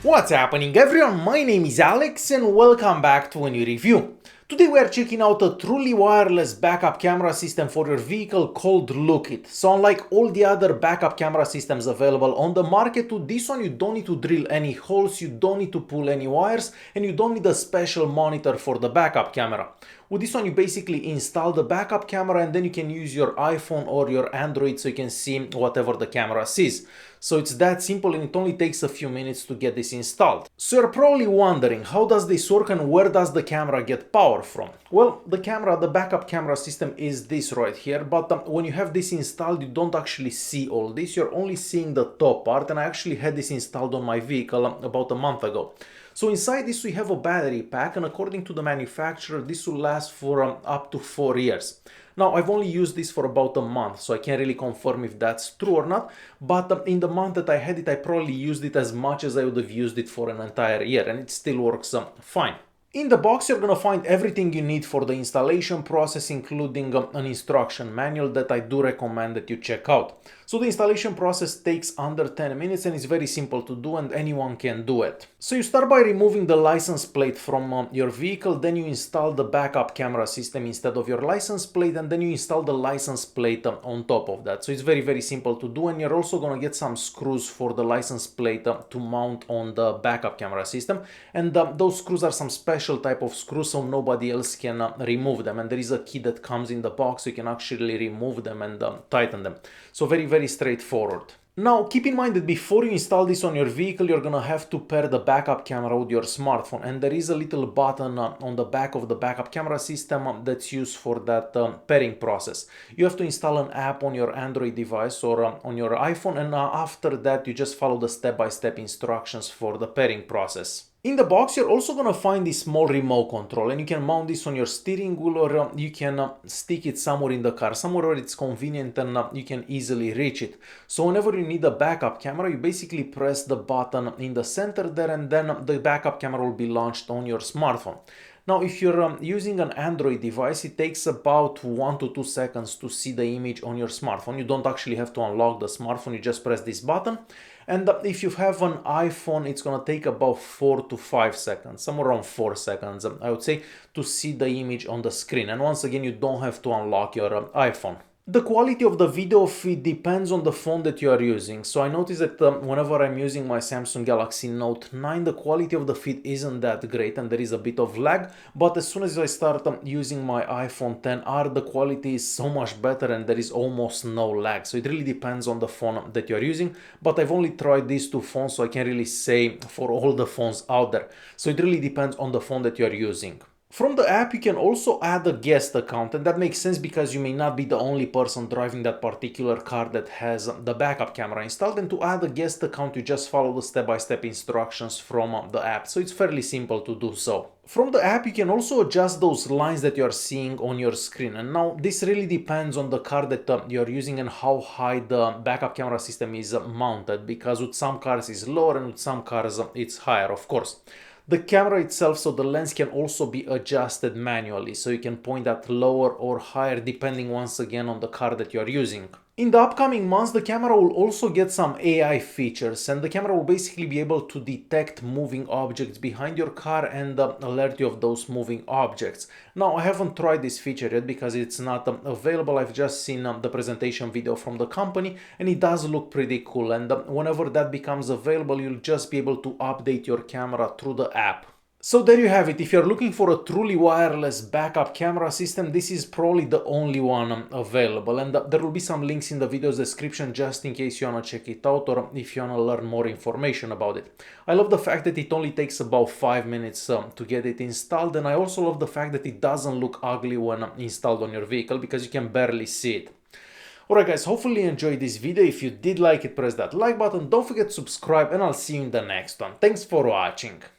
What's happening everyone, my name is Alex and welcome back to a new review. Today we are checking out a truly wireless backup camera system for your vehicle called Lookit. So unlike all the other backup camera systems available on the market, to this one you don't need to drill any holes, you don't need to pull any wires, and you don't need a special monitor for the backup camera. With this one you basically install the backup camera and then you can use your iPhone or your Android so you can see whatever the camera sees. So it's that simple and it only takes a few minutes to get this installed. So you're probably wondering, how does this work and where does the camera get power from? Well, the backup camera system is this right here, but when you have this installed you don't actually see all this, you're only seeing the top part, and I actually had this installed on my vehicle about a month ago. So inside this we have a battery pack, and according to the manufacturer this will last for up to 4 years. Now I've only used this for about a month, so I can't really confirm if that's true or not, but in the month that I had it I probably used it as much as I would have used it for an entire year, and it still works fine. In the box you're gonna find everything you need for the installation process, including an instruction manual that I do recommend that you check out. So the installation process takes under 10 minutes and it's very simple to do and anyone can do it. So you start by removing the license plate from your vehicle, then you install the backup camera system instead of your license plate, and then you install the license plate on top of that. So it's very simple to do, and you're also gonna get some screws for the license plate to mount on the backup camera system, and those screws are some special type of screws so nobody else can remove them, and there is a key that comes in the box so you can actually remove them and tighten them. So very straightforward. Now keep in mind that before you install this on your vehicle you're gonna have to pair the backup camera with your smartphone, and there is a little button on the back of the backup camera system that's used for that pairing process. You have to install an app on your Android device or on your iPhone, and after that you just follow the step-by-step instructions for the pairing process. In the box you're also gonna find this small remote control, and you can mount this on your steering wheel or you can stick it somewhere in the car, somewhere where it's convenient and you can easily reach it. So whenever you need a backup camera you basically press the button in the center there, and then the backup camera will be launched on your smartphone. Now if you're using an Android device it takes about 1 to 2 seconds to see the image on your smartphone. You don't actually have to unlock the smartphone, you just press this button. And if you have an iPhone it's gonna take about 4 to 5 seconds, somewhere around 4 seconds I would say, to see the image on the screen. And once again you don't have to unlock your iPhone. The quality of the video feed depends on the phone that you are using. So I noticed that whenever I'm using my Samsung Galaxy Note 9 the quality of the feed isn't that great and there is a bit of lag, but as soon as I start using my iPhone XR the quality is so much better and there is almost no lag. So it really depends on the phone that you are using, but I've only tried these two phones so I can't really say for all the phones out there. So it really depends on the phone that you are using. From the app you can also add a guest account, and that makes sense because you may not be the only person driving that particular car that has the backup camera installed, and to add a guest account you just follow the step-by-step instructions from the app, so it's fairly simple to do so. From the app you can also adjust those lines that you are seeing on your screen, and now this really depends on the car that you are using and how high the backup camera system is mounted, because with some cars it's lower and with some cars it's higher, of course. The camera itself, so the lens, can also be adjusted manually, so you can point at lower or higher depending once again on the car that you are using. In the upcoming months the camera will also get some AI features, and the camera will basically be able to detect moving objects behind your car and alert you of those moving objects. Now I haven't tried this feature yet because it's not available. I've just seen the presentation video from the company and it does look pretty cool, and whenever that becomes available you'll just be able to update your camera through the app. So there you have it. If you're looking for a truly wireless backup camera system, this is probably the only one available, and there will be some links in the video's description just in case you wanna check it out or if you wanna learn more information about it. I love the fact that it only takes about 5 minutes to get it installed, and I also love the fact that it doesn't look ugly when installed on your vehicle because you can barely see it. Alright guys, hopefully you enjoyed this video. If you did like it, press that like button, don't forget to subscribe, and I'll see you in the next one. Thanks for watching.